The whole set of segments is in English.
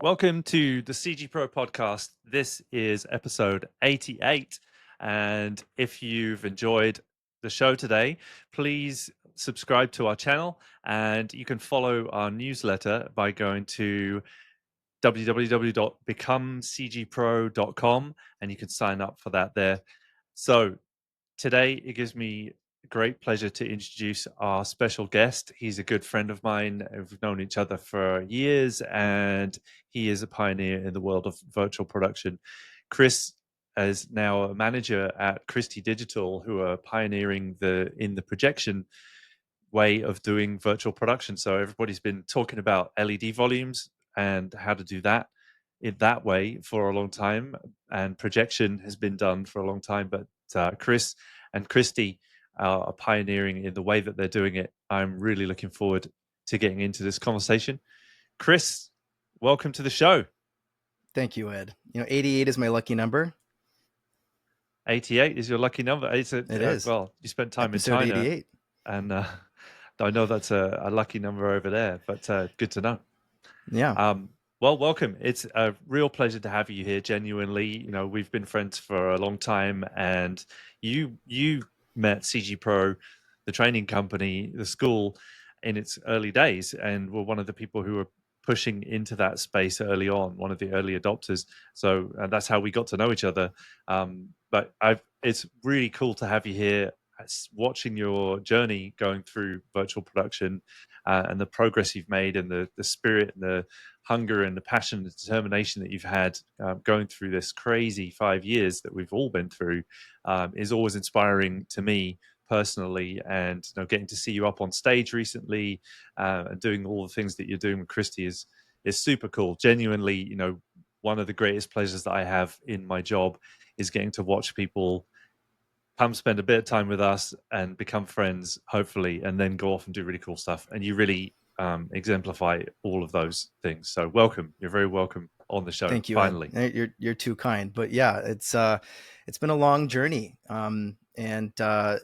Welcome to the CG Pro podcast. This is episode 88. And if you've enjoyed the show today, please subscribe to our channel and you can follow our newsletter by going to www.becomecgpro.com and you can sign up for that there. So today it gives me great pleasure to introduce our special guest. He's a good friend of mine. We've known each other for years, and he is a pioneer in the world of virtual production. Chris is now a manager at Christie Digital, who are pioneering in the projection way of doing virtual production. So everybody's been talking about LED volumes and how to do that in that way for a long time, and projection has been done for a long time. But Chris and Christy are pioneering in the way that they're doing it. I'm really looking forward to getting into this conversation. Chris, welcome to the show. Thank you, Ed. 88 is my lucky number. 88 is your lucky number. It is. Well, you spent time Episode in China, 88. and I know that's a lucky number over there, but good to know. Yeah. Well, welcome. It's a real pleasure to have you here. Genuinely, we've been friends for a long time, and you met CG Pro, the training company, the school, in its early days, and were one of the people who were pushing into that space early on, one of the early adopters. So that's how we got to know each other. But it's really cool to have you here, watching your journey going through virtual production and the progress you've made, and the spirit and the hunger and the passion and the determination that you've had going through this crazy 5 years that we've all been through is always inspiring to me personally. And getting to see you up on stage recently and doing all the things that you're doing with Christy is super cool. Genuinely, one of the greatest pleasures that I have in my job is getting to watch people come spend a bit of time with us and become friends, hopefully, and then go off and do really cool stuff. And you really exemplify all of those things. So welcome. You're very welcome on the show. Thank you, Finally. Ed. You're too kind. But yeah, it's been a long journey. And I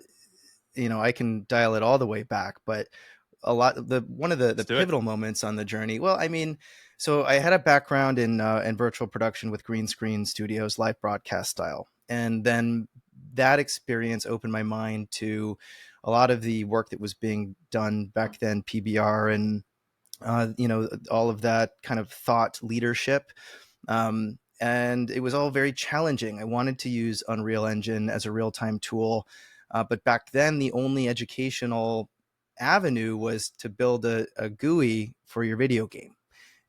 can dial it all the way back, but one of the pivotal moments on the journey. Well, so I had a background in virtual production with green screen studios, live broadcast style. And then that experience opened my mind to a lot of the work that was being done back then, PBR and, all of that kind of thought leadership. And it was all very challenging. I wanted to use Unreal Engine as a real-time tool. But back then, the only educational avenue was to build a GUI for your video game.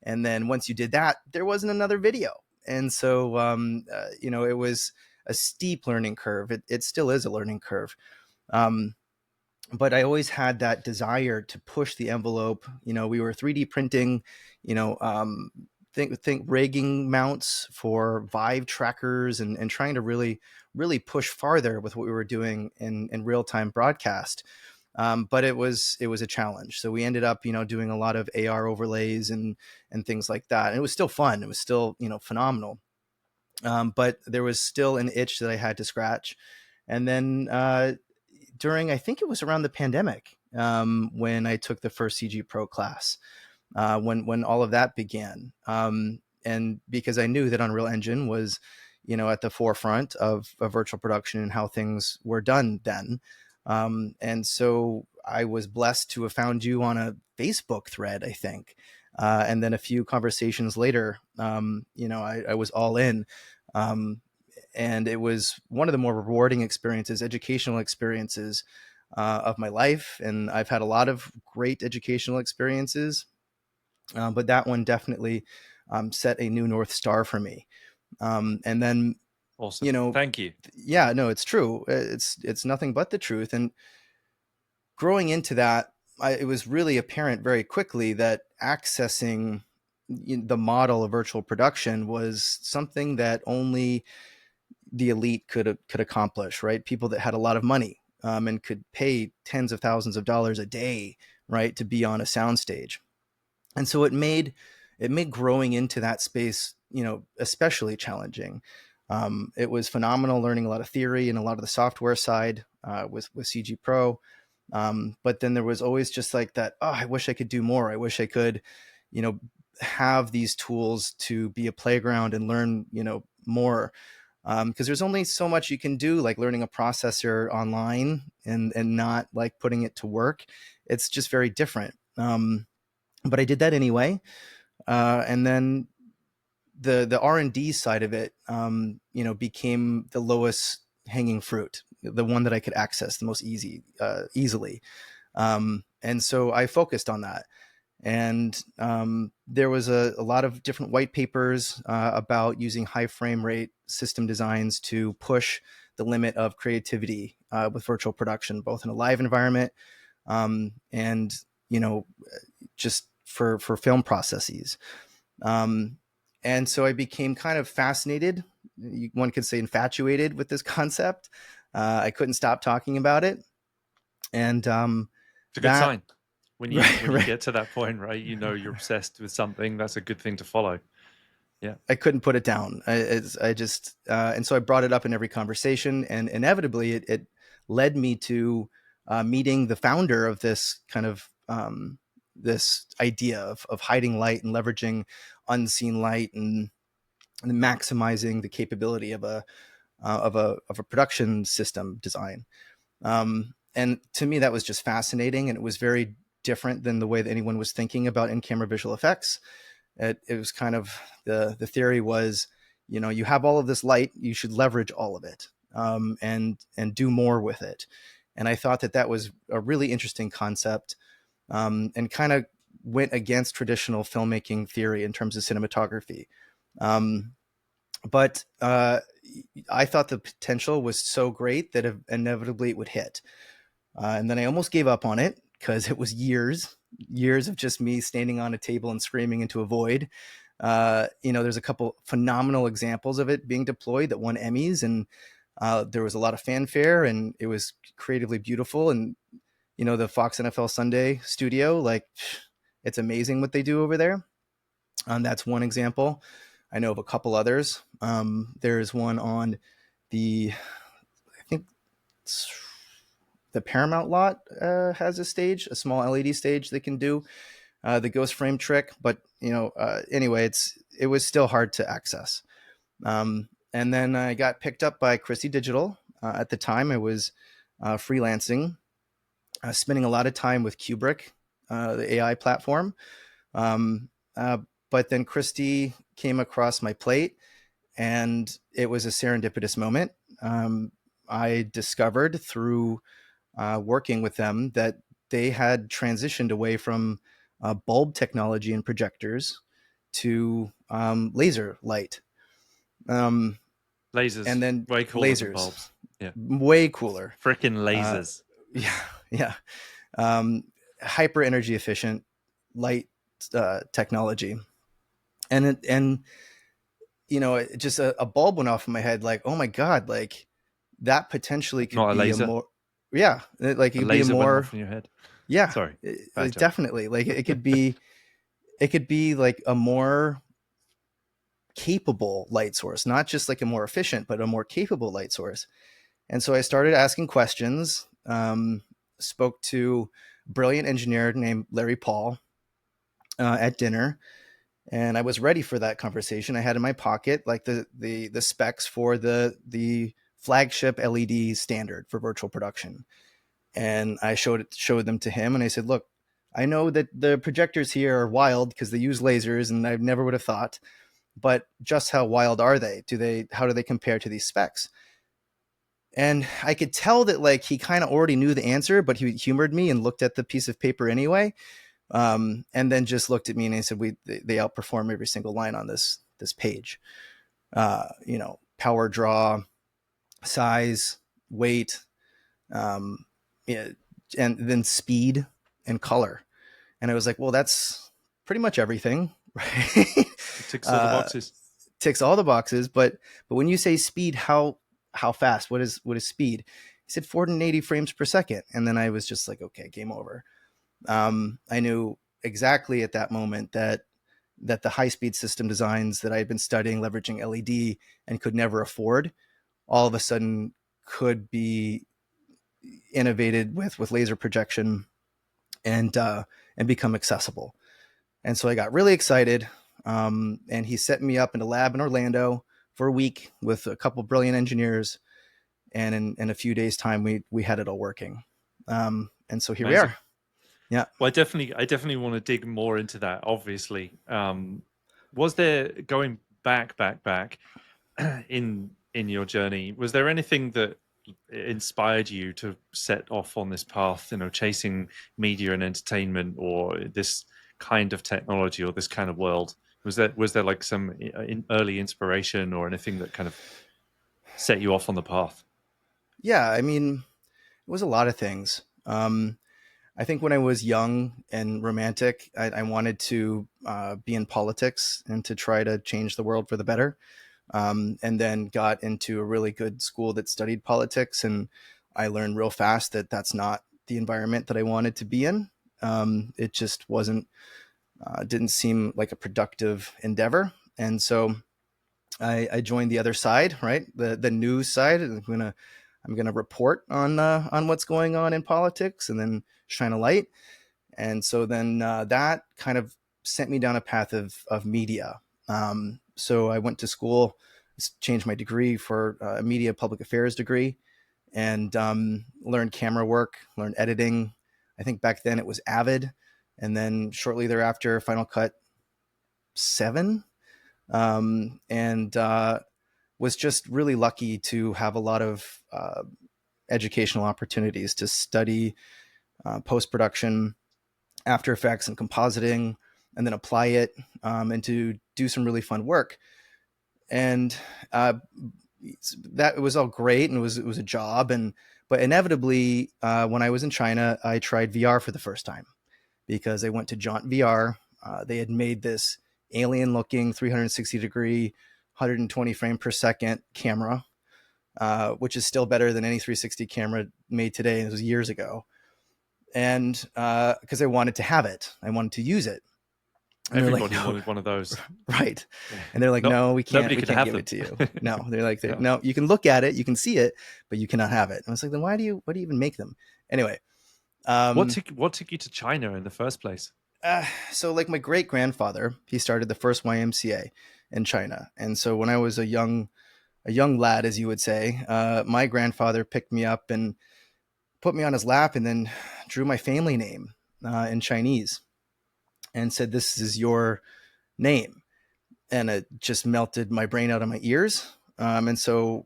And then once you did that, there wasn't another video. And so, it was a steep learning curve. It still is a learning curve. But I always had that desire to push the envelope. We were 3D printing, think rigging mounts for Vive trackers and trying to really, really push farther with what we were doing in real-time broadcast. But it was a challenge. So we ended up, doing a lot of AR overlays and things like that. And it was still fun. It was still, phenomenal. But there was still an itch that I had to scratch. And then I think it was around the pandemic when I took the first CG Pro class, when all of that began. And because I knew that Unreal Engine was, at the forefront of virtual production and how things were done then. And so I was blessed to have found you on a Facebook thread, I think. And then a few conversations later, I was all in. And it was one of the more rewarding experiences, educational experiences of my life. And I've had a lot of great educational experiences, but that one definitely set a new North Star for me. And then, awesome. Thank you. Yeah, no, it's true. It's nothing but the truth. And growing into that, it was really apparent very quickly that accessing the model of virtual production was something that only the elite could accomplish, right? People that had a lot of money and could pay tens of thousands of dollars a day, right, to be on a soundstage. And so it made growing into that space, especially challenging. It was phenomenal learning a lot of theory and a lot of the software side with CG Pro. But then there was always just like that, I wish I could do more. I wish I could, have these tools to be a playground and learn, more. Because there's only so much you can do, like learning a processor online and not like putting it to work. It's just very different. But I did that anyway. And then the R&D side of it, became the lowest hanging fruit, the one that I could access the most easily. And so I focused on that. And there was a lot of different white papers about using high frame rate system designs to push the limit of creativity with virtual production, both in a live environment and, just for film processes. And so I became kind of fascinated. One could say infatuated with this concept. I couldn't stop talking about it. And It's a good that, sign when you right, when you right. get to that point, right? You're obsessed with something. That's a good thing to follow. Yeah. I couldn't put it down. I just, and so I brought it up in every conversation, and inevitably it led me to meeting the founder of this kind of this idea of hiding light and leveraging unseen light and maximizing the capability of a production system design. And to me, that was just fascinating, and it was very different than the way that anyone was thinking about in-camera visual effects. It was kind of the theory was, you have all of this light, you should leverage all of it, and do more with it. And I thought that was a really interesting concept, and kind of went against traditional filmmaking theory in terms of cinematography. But I thought the potential was so great that inevitably it would hit. And then I almost gave up on it because it was years of just me standing on a table and screaming into a void. There's a couple phenomenal examples of it being deployed that won Emmys, and there was a lot of fanfare, and it was creatively beautiful. And the Fox NFL Sunday studio, like, it's amazing what they do over there. That's one example. I know of a couple others. There's one on I think it's the Paramount lot has a small LED stage they can do the ghost frame trick. But anyway, it was still hard to access. And then I got picked up by Christie Digital. At the time, I was freelancing, spending a lot of time with Kubrick, the AI platform. Um, uh, but then Christie came across my plate, and it was a serendipitous moment. I discovered through working with them that they had transitioned away from bulb technology and projectors to laser light. Um, Lasers, and then way cooler than lasers, bulbs. Yeah. way cooler. Frickin' Uh, lasers. yeah, yeah. Um, Hyper energy efficient light technology. And just a bulb went off in my head, like, oh my God, like that potentially could Not a be a laser. more, yeah, like it A could be a laser went more, off in your head. yeah, Sorry. Bad joke. definitely. Like it could be like a more capable light source, not just like a more efficient, but a more capable light source. And so I started asking questions, spoke to a brilliant engineer named Larry Paul at dinner, and I was ready for that conversation. I had in my pocket like the specs for the flagship LED standard for virtual production, and I showed them to him, and I said, "Look, I know that the projectors here are wild because they use lasers, and I never would have thought, but just how wild are they? How do they compare to these specs?" And I could tell that like he kind of already knew the answer, but he humored me and looked at the piece of paper anyway. And then just looked at me and he said, they outperform every single line on this page. Power draw, size, weight, um, yeah, and then speed and color. And I was like, well, that's pretty much everything, right? It ticks all the uh, boxes. Ticks all the boxes. But when you say speed, how fast? What is speed? He said 480 frames per second. And then I was just like, okay, game over. I knew exactly at that moment that the high speed system designs that I had been studying, leveraging LED and could never afford, all of a sudden could be innovated with laser projection and become accessible. And so I got really excited. And he set me up in a lab in Orlando for a week with a couple brilliant engineers. And in a few days' time, we had it all working. And so here we Amazing. are. Yeah. Well, I definitely want to dig more into that. Obviously, was there going back in your journey? Was there anything that inspired you to set off on this path? You know, chasing media and entertainment, or this kind of technology, or this kind of world. Was there like some early inspiration or anything that kind of set you off on the path? Yeah. I mean, it was a lot of things. I think when I was young and romantic, I wanted to be in politics and to try to change the world for the better. And then got into a really good school that studied politics. And I learned real fast that that's not the environment that I wanted to be in. It just didn't seem like a productive endeavor. And so I joined the other side, right? The news side. I'm gonna report on what's going on in politics and then shine a light. And so then that kind of sent me down a path of media. So I went to school, changed my degree for a media public affairs degree, and learned camera work, learned editing. I think back then it was Avid, and then shortly thereafter, Final Cut 7. And was just really lucky to have a lot of educational opportunities to study post production, After Effects, and compositing, and then apply it and to do some really fun work. And that was all great, and it was a job. And but inevitably, when I was in China, I tried VR for the first time because I went to Jaunt VR. They had made this alien-looking 360-degree, 120 frame per second camera, which is still better than any 360 camera made today. It was years ago, and because I wanted to have it, I wanted to use it. And they're like, Everybody no, wanted one of those. right. And they're like, Not no, nobody we could can't have give them. it to you. No, they're like, Yeah. no, you can look at it, you can see it, but you cannot have it. And I was like, then why do you even make them? Anyway, What um, took you to China in the first place? so like my great grandfather, he started the first YMCA in China. And so when I was a young lad, as you would say, my grandfather picked me up and put me on his lap and then drew my family name in Chinese and said, this is your name. And it just melted my brain out of my ears. And so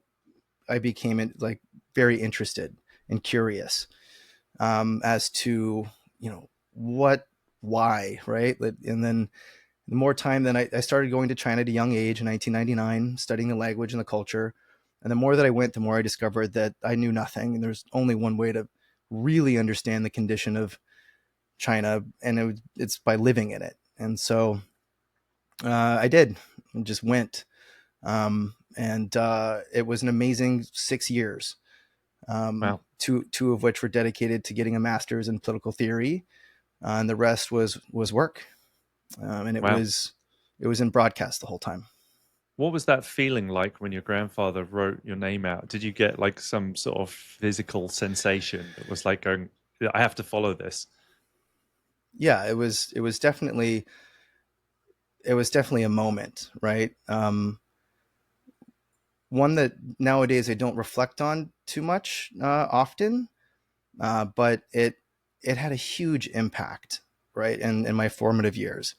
I became like very interested and curious as to, what, why, right? And then the more time, then I started going to China at a young age in 1999, studying the language and the culture. And the more that I went, the more I discovered that I knew nothing. And there's only one way to really understand the condition of China, and it's by living in it. And so I did, and just went. And it was an amazing 6 years, Wow, two of which were dedicated to getting a master's in political theory, and the rest was work. And wow. it was in broadcast the whole time. What was that feeling like when your grandfather wrote your name out? Did you get like some sort of physical sensation that was like going, I have to follow this? Yeah, it was definitely a moment, right? One that nowadays I don't reflect on too much often, but it had a huge impact, right, in my formative years,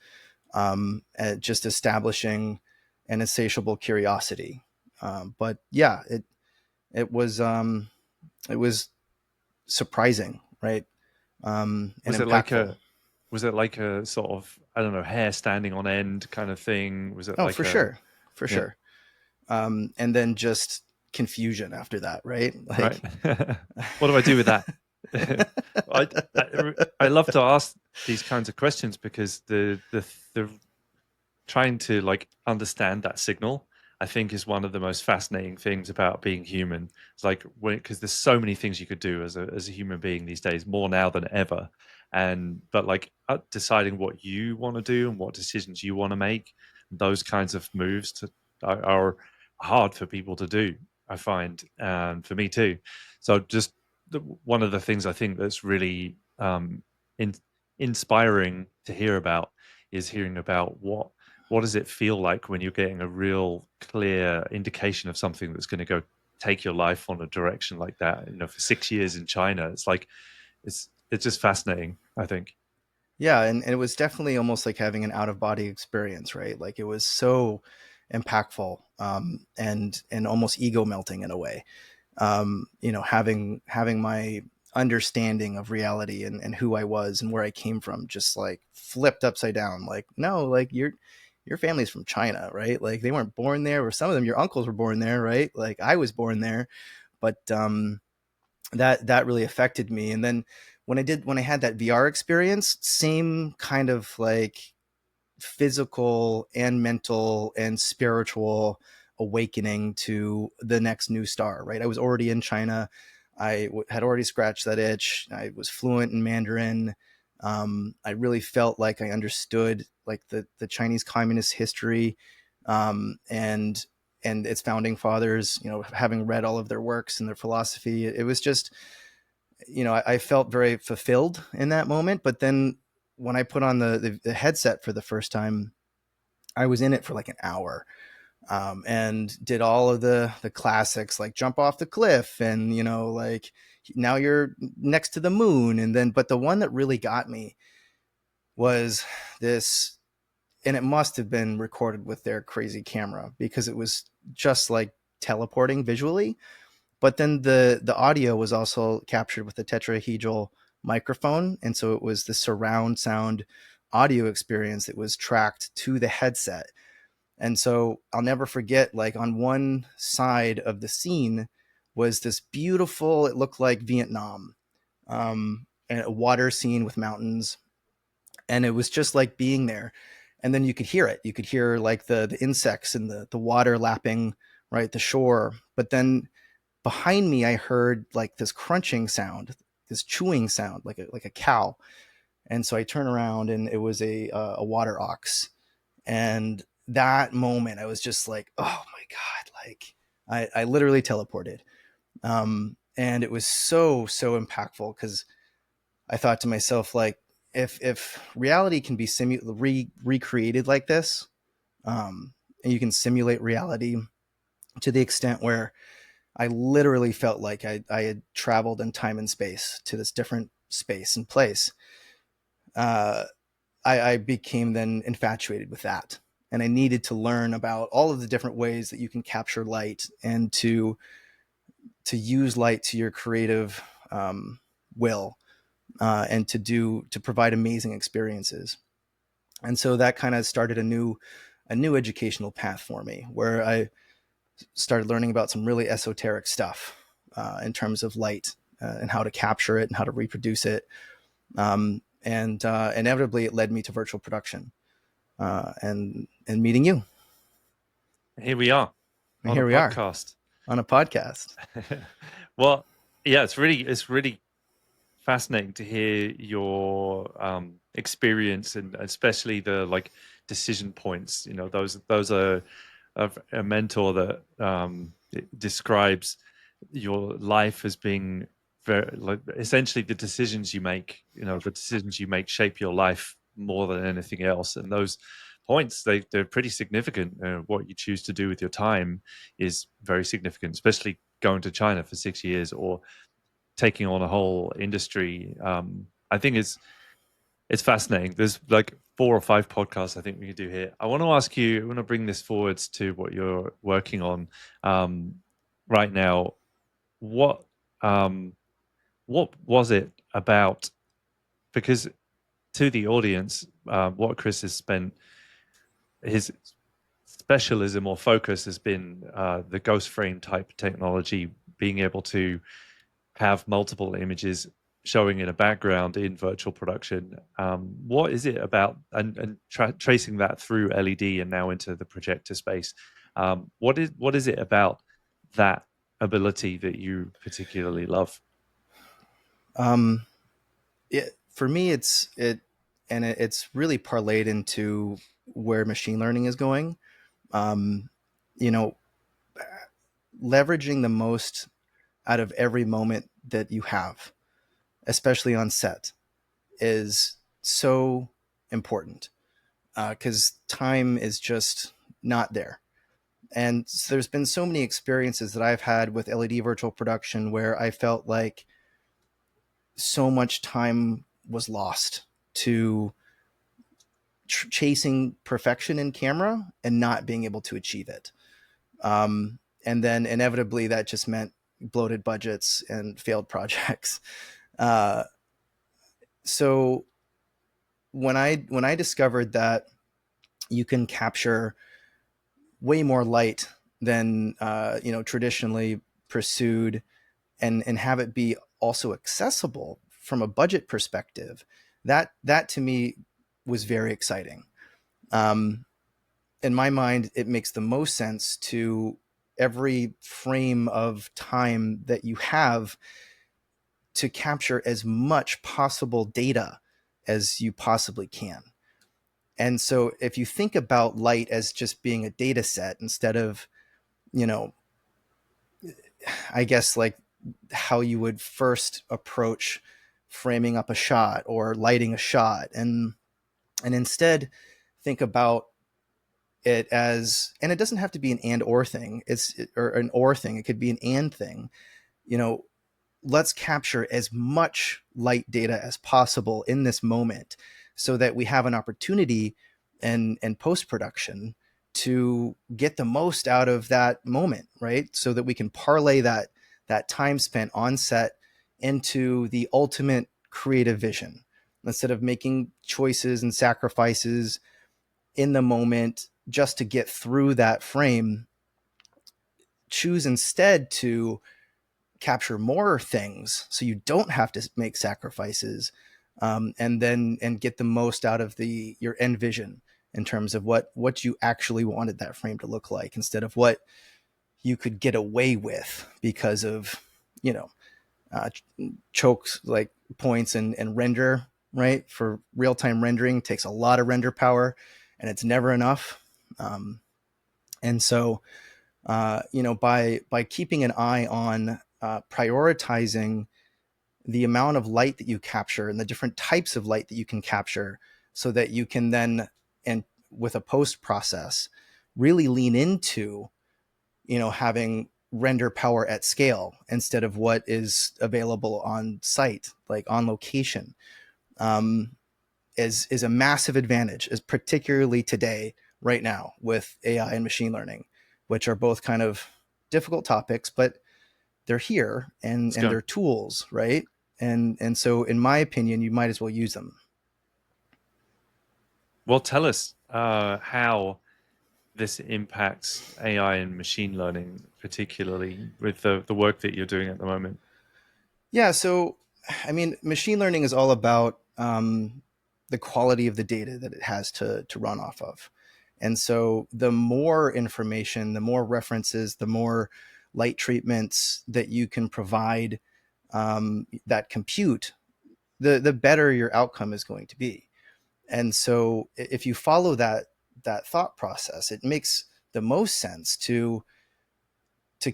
at just establishing an insatiable curiosity. But yeah, it was surprising, right, and Was it like impactful. a was it like a sort of, I don't know, hair standing on end kind of thing? Was it Oh, like for a, sure, for yeah, sure. And then just confusion after that, right? right? Like, What do I do with that? I, I love to ask these kinds of questions because the trying to like understand that signal, I think, is one of the most fascinating things about being human. It's like, when, because there's so many things you could do as a human being these days, more now than ever. And but like deciding what you want to do and what decisions you want to make, those kinds of moves are hard for people to do, I find, and for me too. So just one of the things I think that's really in, inspiring to hear about is hearing about what does it feel like when you're getting a real clear indication of something that's going to go take your life on a direction like that. For 6 years in China, it's like it's just fascinating, I think. Yeah, and it was definitely almost like having an out of body experience, right? Like it was so impactful, and almost ego melting in a way. Having my understanding of reality and who I was and where I came from just like flipped upside down. Like, no, like your family's from China, right? Like they weren't born there, or some of them, your uncles were born there, right? Like I was born there, but that really affected me. And then when I had that VR experience, same kind of like physical and mental and spiritual awakening to the next new star, right? I was already in China. Had already scratched that itch. I was fluent in Mandarin. I really felt like I understood like the Chinese Communist history, and its founding fathers, having read all of their works and their philosophy. It was just, I felt very fulfilled in that moment. But then when I put on the headset for the first time, I was in it for like an hour, and did all of the classics like jump off the cliff and, like now you're next to the moon. And then, but the one that really got me was this, and it must have been recorded with their crazy camera because it was just like teleporting visually. But then the audio was also captured with the tetrahedral microphone, and so it was the surround sound audio experience that was tracked to the headset. And so I'll never forget, like on one side of the scene was this beautiful, it looked like Vietnam, and a water scene with mountains. And it was just like being there. And then you could hear it. You could hear like the insects and the water lapping, right, the shore. But then behind me, I heard like this crunching sound, this chewing sound, like a cow. And so I turn around, and it was a water ox. And that moment, I was just like, oh my god, like I literally teleported. And it was so impactful because I thought to myself, like, if reality can be recreated like this, and you can simulate reality to the extent where I literally felt like I had traveled in time and space to this different space and place. Uh, I became then infatuated with that. And I needed to learn about all of the different ways that you can capture light and to use light to your creative will, and to provide amazing experiences. And so that kind of started a new educational path for me, where I started learning about some really esoteric stuff, in terms of light, and how to capture it and how to reproduce it. And inevitably, it led me to virtual production, and meeting you. Here we are And on a here we are podcast. on a podcast. Well, yeah, it's really fascinating to hear your experience, and especially the like decision points. Those are a mentor that describes your life as being very, like, essentially the decisions you make. The decisions you make shape your life more than anything else, and those points, they're pretty significant. What you choose to do with your time is very significant, especially going to China for 6 years or taking on a whole industry. I think it's fascinating. There's like 4 or 5 podcasts I think we could do here. I want to ask you, I want to bring this forwards to what you're working on right now. What um, what was it about? Because to the audience, what Chris has spent his specialism or focus has been the ghost frame type technology, being able to have multiple images showing in a background in virtual production. What is it about, and tracing that through LED and now into the projector space? What is it about that ability that you particularly love? Um, for me, it's really parlayed into where machine learning is going. Um, you know, leveraging the most out of every moment that you have, especially on set, is so important. because time is just not there. And so there's been so many experiences that I've had with LED virtual production where I felt like so much time was lost to chasing perfection in camera and not being able to achieve it. And then inevitably that just meant bloated budgets and failed projects. Uh, so when I discovered that you can capture way more light than traditionally pursued, and have it be also accessible from a budget perspective, that to me was very exciting. Um, in my mind, it makes the most sense to every frame of time that you have to capture as much possible data as you possibly can. And so if you think about light as just being a data set instead of, you know, I guess like how you would first approach framing up a shot or lighting a shot, and instead think about it as, and it doesn't have to be an and or thing, or an or thing, it could be an and thing. You know, let's capture as much light data as possible in this moment so that we have an opportunity and post production to get the most out of that moment, right? So that we can parlay that time spent on set into the ultimate creative vision, instead of making choices and sacrifices in the moment just to get through that frame. Choose instead to capture more things so you don't have to make sacrifices, and get the most out of your end vision in terms of what you actually wanted that frame to look like, instead of what you could get away with because of, you know, uh, chokes like points and render, right? For real-time rendering takes a lot of render power and it's never enough. And so by keeping an eye on prioritizing the amount of light that you capture and the different types of light that you can capture, so that you can then, and with a post process, really lean into, having render power at scale instead of what is available on site, like on location, um, is a massive advantage, is particularly today, right now, with AI and machine learning, which are both kind of difficult topics, but they're here, and Let's go. they're tools, right? And so in my opinion, you might as well use them. Well, tell us how this impacts AI and machine learning, particularly with the work that you're doing at the moment. Yeah, so I mean, machine learning is all about the quality of the data that it has to run off of. And so the more information, the more references, the more light treatments that you can provide, that compute, the better your outcome is going to be. And so if you follow that thought process, it makes the most sense to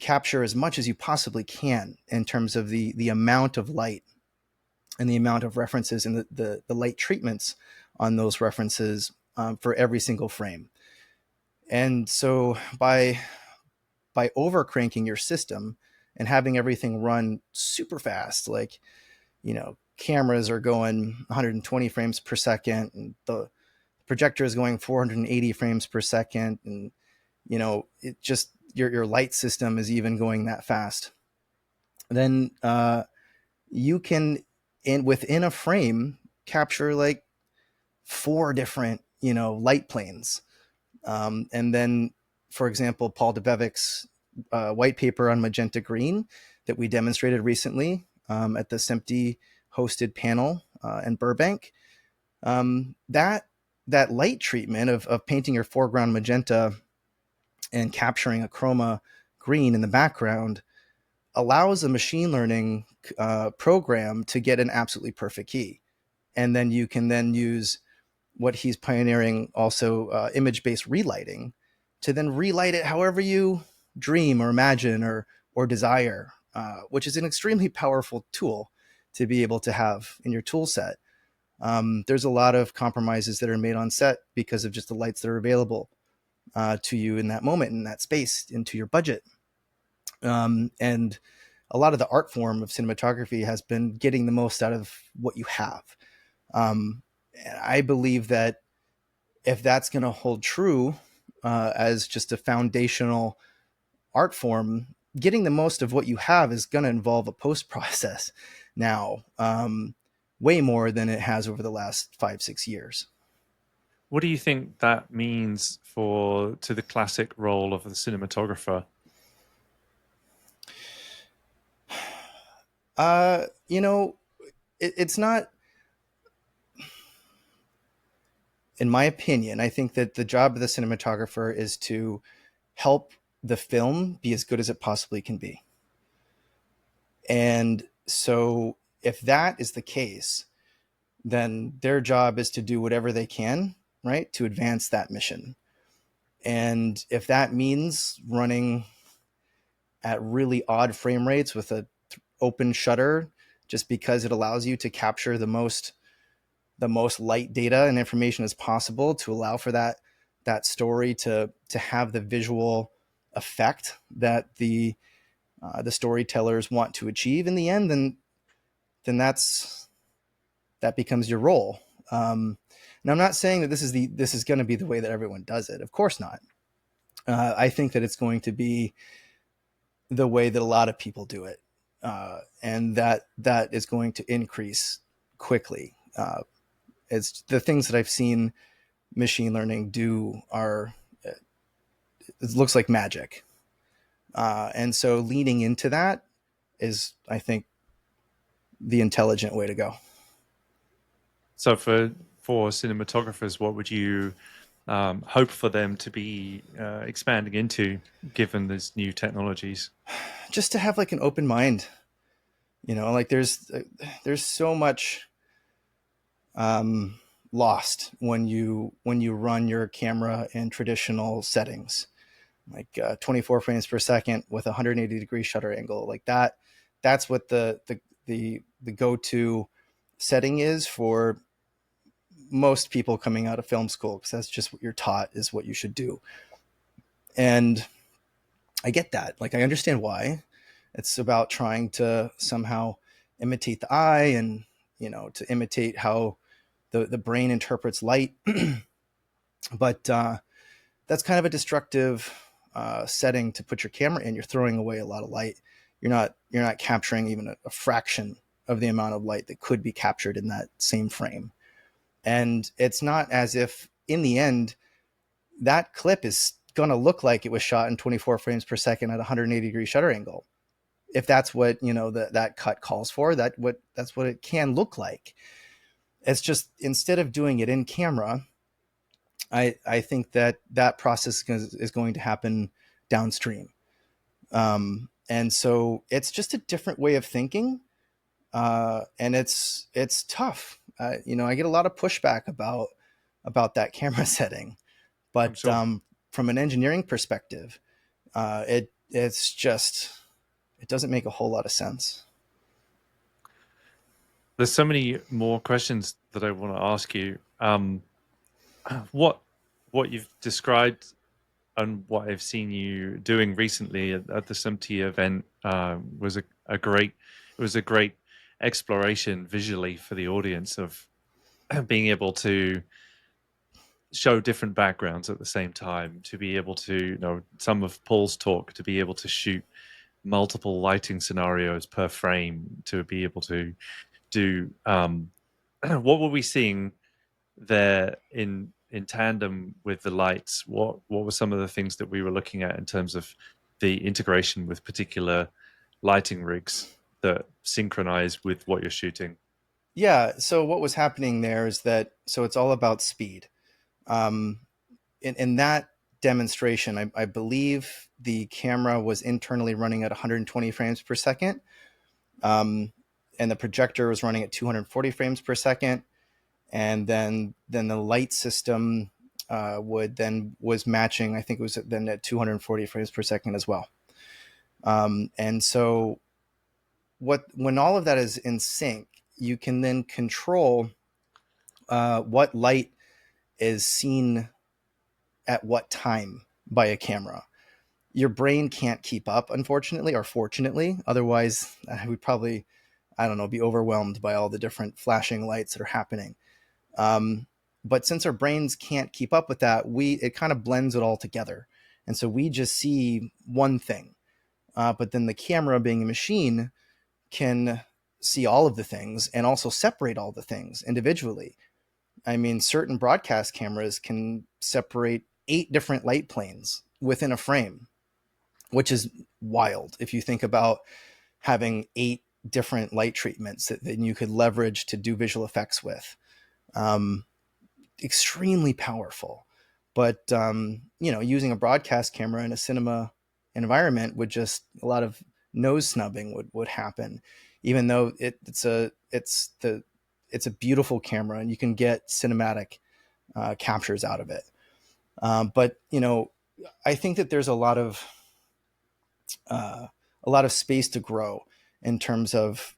capture as much as you possibly can in terms of the amount of light and the amount of references and the light treatments on those references, for every single frame. And so by over cranking your system and having everything run super fast, like, cameras are going 120 frames per second and the projector is going 480 frames per second, and it just, your light system is even going that fast, then you can, within a frame, capture like four different light planes. And then, for example, Paul Debevic's white paper on magenta green that we demonstrated recently, at the SMPTE hosted panel in Burbank, that light treatment of painting your foreground magenta and capturing a chroma green in the background allows a machine learning program to get an absolutely perfect key. And then you can then use what he's pioneering, also image-based relighting, to then relight it however you dream or imagine or desire, which is an extremely powerful tool to be able to have in your tool set. There's a lot of compromises that are made on set because of just the lights that are available to you in that moment, in that space, into your budget. And a lot of the art form of cinematography has been getting the most out of what you have. And I believe that if that's going to hold true as just a foundational art form, getting the most of what you have is going to involve a post process now, way more than it has over the last 5-6 years. What do you think that means for to the classic role of the cinematographer? You know, it's not, in my opinion, I think that the job of the cinematographer is to help the film be as good as it possibly can be. And so if that is the case, then their job is to do whatever they can, right, to advance that mission. And if that means running at really odd frame rates with a open shutter just because it allows you to capture the most light data and information as possible to allow for that story to have the visual effect that the storytellers want to achieve in the end, then that becomes your role. And I'm not saying that this is going to be the way that everyone does it. Of course not. I think that it's going to be the way that a lot of people do it, and that is going to increase quickly. It's the things that I've seen machine learning do are, it looks like magic, and so leaning into that is, I think, the intelligent way to go. So for cinematographers, what would you hope for them to be expanding into, given these new technologies? Just to have like an open mind, like there's so much lost when you run your camera in traditional settings, like 24 frames per second with a 180-degree shutter angle, like that's what the go-to setting is for most people coming out of film school, because that's just what you're taught is what you should do. And I get that. Like, I understand why. It's about trying to somehow imitate the eye, and to imitate how the brain interprets light. But that's kind of a destructive setting to put your camera in. You're throwing away a lot of light. You're not capturing even a fraction of the amount of light that could be captured in that same frame. And it's not as if in the end that clip is going to look like it was shot in 24 frames per second at a 180-degree shutter angle. If that's what that cut calls for, that's what it can look like. It's just, instead of doing it in camera, I think that process is going to happen downstream. And so it's just a different way of thinking, and it's tough. I get a lot of pushback about that camera setting, I'm but sure. from an engineering perspective, it's just, it doesn't make a whole lot of sense. There's so many more questions that I want to ask you. What you've described and what I've seen you doing recently at the SMT event was a great it was a great exploration visually for the audience of being able to show different backgrounds at the same time, to be able to, some of Paul's talk, to be able to shoot multiple lighting scenarios per frame, to be able to do what were we seeing there in tandem with the lights? What were some of the things that we were looking at in terms of the integration with particular lighting rigs that synchronize with what you're shooting? Yeah. So what was happening there is that, so it's all about speed. Um, in that demonstration, I believe the camera was internally running at 120 frames per second, um, and the projector was running at 240 frames per second, and then the light system was matching. I think it was then at 240 frames per second as well. And so when all of that is in sync, you can then control what light is seen at what time by a camera. Your brain can't keep up, unfortunately, or fortunately. Otherwise, I would probably, I don't know, be overwhelmed by all the different flashing lights that are happening. Um, but since our brains can't keep up with that, it kind of blends it all together, and so we just see one thing. But then the camera, being a machine, can see all of the things and also separate all the things individually. I mean, certain broadcast cameras can separate 8 different light planes within a frame, which is wild if you think about having 8 different light treatments that then you could leverage to do visual effects with. Um, Extremely powerful. But using a broadcast camera in a cinema environment would just a lot of nose snubbing would happen, even though it's a beautiful camera and you can get cinematic captures out of it. But I think that there's a lot of space to grow in terms of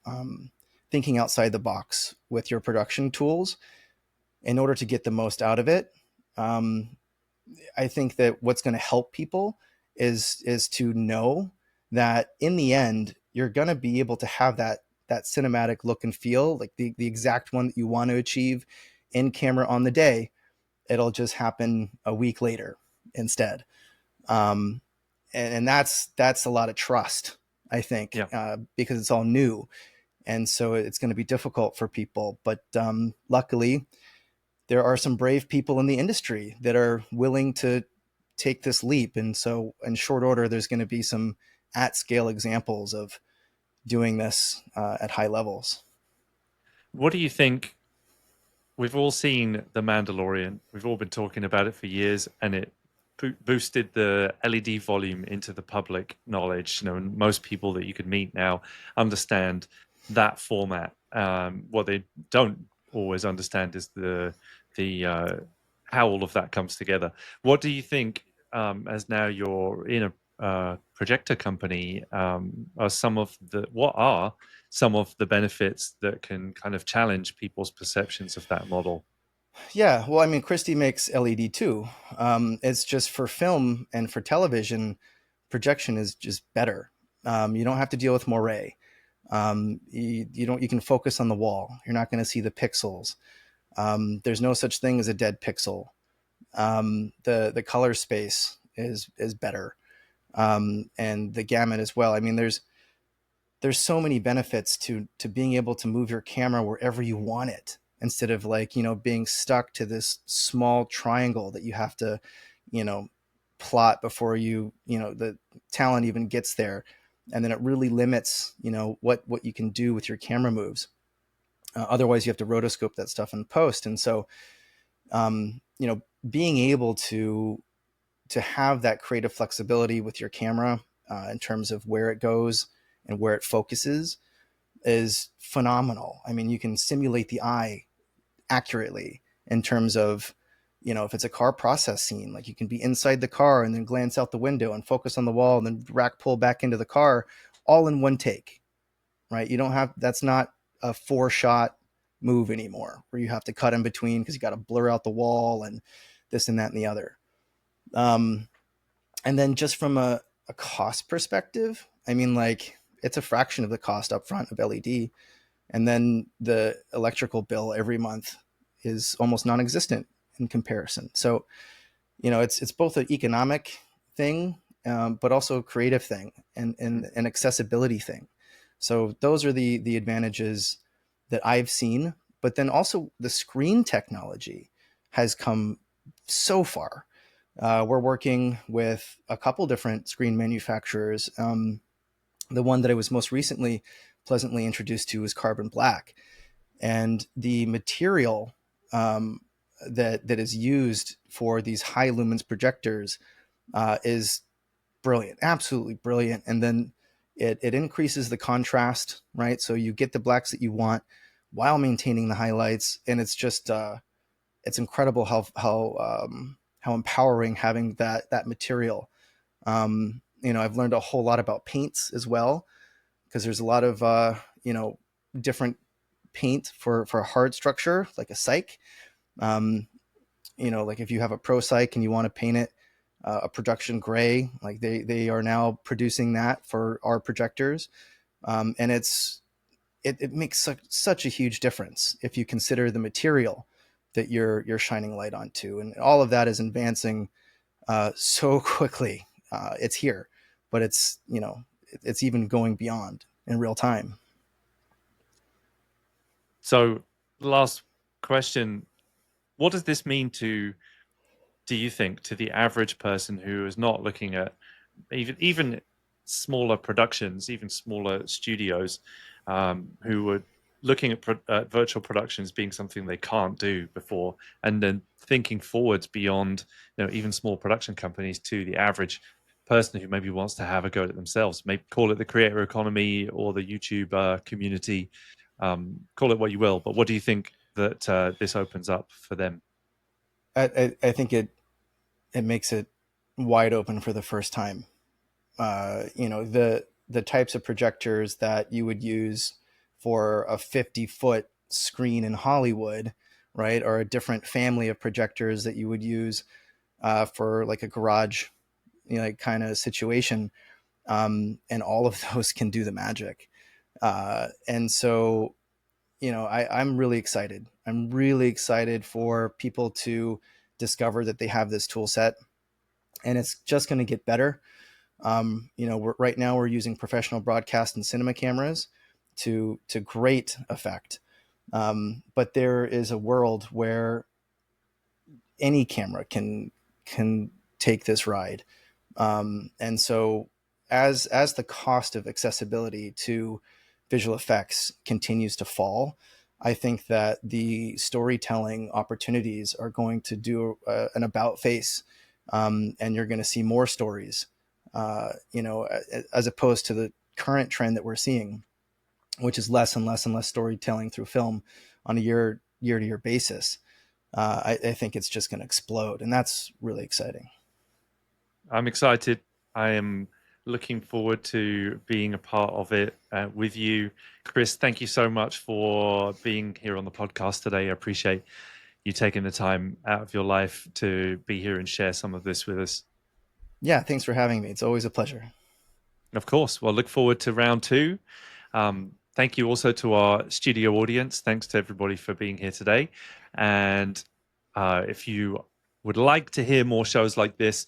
thinking outside the box with your production tools in order to get the most out of it. Um, I think that what's going to help people is to know that in the end you're going to be able to have that cinematic look and feel, like the exact one that you want to achieve in camera on the day. It'll just happen a week later instead. Um, and that's a lot of trust, I think, Yeah. because it's all new, and so it's going to be difficult for people. But luckily, there are some brave people in the industry that are willing to take this leap, and so in short order, there's going to be some at scale examples of doing this at high levels. What do you think? We've all seen The Mandalorian. We've all been talking about it for years, and it boosted the LED volume into the public knowledge. And most people that you could meet now understand that format. What they don't always understand is the how all of that comes together. What do you think, as now you're in a projector company, are what are some of the benefits that can kind of challenge people's perceptions of that model? Yeah, well, I mean, Christie makes LED too. It's just for film and for television, projection is just better. You don't have to deal with moire. You can focus on the wall. You're not going to see the pixels. There's no such thing as a dead pixel. The color space is better, and the gamut as well. I mean, there's so many benefits to being able to move your camera wherever you want it, instead of like being stuck to this small triangle that you have to you know plot before the talent even gets there, and then it really limits what you can do with your camera moves. Otherwise, you have to rotoscope that stuff in post, and so being able to have that creative flexibility with your camera in terms of where it goes and where it focuses is phenomenal. I mean, you can simulate the eye accurately in terms of, if it's a car process scene, like you can be inside the car and then glance out the window and focus on the wall and then rack pull back into the car all in one take, right? That's not a 4 shot move anymore where you have to cut in between because you got to blur out the wall and this and that and the other. Um, and then just from a cost perspective, I mean, like it's a fraction of the cost up front of LED. And then the electrical bill every month is almost non-existent in comparison. So, it's both an economic thing, but also a creative thing and an accessibility thing. So those are the advantages that I've seen. But then also the screen technology has come so far. We're working with a couple different screen manufacturers. The one that I was most recently pleasantly introduced to is Carbon Black, and the material that is used for these high lumens projectors is brilliant, absolutely brilliant. And then it increases the contrast, right? So you get the blacks that you want while maintaining the highlights, and it's just it's incredible how empowering having that material. I've learned a whole lot about paints as well, because there's a lot of different paint for a hard structure like a cyc, um, like if you have a pro cyc and you want to paint it a production gray, like they are now producing that for our projectors, and it makes such a huge difference if you consider the material that you're shining light onto, and all of that is advancing so quickly. It's here, but it's even going beyond in real time. So, last question: what does this mean do you think, to the average person who is not looking at even smaller productions, even smaller studios, who were looking at virtual productions being something they can't do before, and then thinking forwards beyond, even small production companies to the average person who maybe wants to have a go at it themselves, maybe call it the creator economy or the YouTube community, call it what you will. But what do you think that this opens up for them? I think it makes it wide open for the first time. The types of projectors that you would use for a 50-foot screen in Hollywood, right, or a different family of projectors that you would use for like a garage, like kind of situation, and all of those can do the magic. And so, I'm really excited. I'm really excited for people to discover that they have this tool set, and it's just going to get better. Right now we're using professional broadcast and cinema cameras to great effect. But there is a world where any camera can take this ride. And so as the cost of accessibility to visual effects continues to fall, I think that the storytelling opportunities are going to do an about face, and you're going to see more stories, as opposed to the current trend that we're seeing, which is less and less and less storytelling through film on a year to year basis. I think it's just going to explode, and that's really exciting. I'm excited. I am looking forward to being a part of it with you. Chris, thank you so much for being here on the podcast today. I appreciate you taking the time out of your life to be here and share some of this with us. Yeah, thanks for having me. It's always a pleasure. Of course. Well, look forward to round two. Thank you also to our studio audience. Thanks to everybody for being here today. And if you would like to hear more shows like this,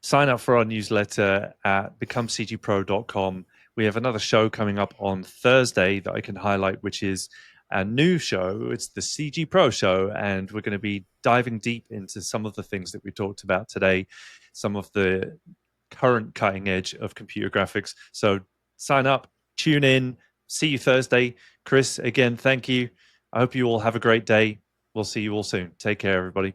sign up for our newsletter at becomecgpro.com. We have another show coming up on Thursday that I can highlight, which is a new show. It's the CG Pro show, and we're going to be diving deep into some of the things that we talked about today, some of the current cutting edge of computer graphics. So sign up, tune in. See you Thursday. Chris, again, thank you. I hope you all have a great day. We'll see you all soon. Take care, everybody.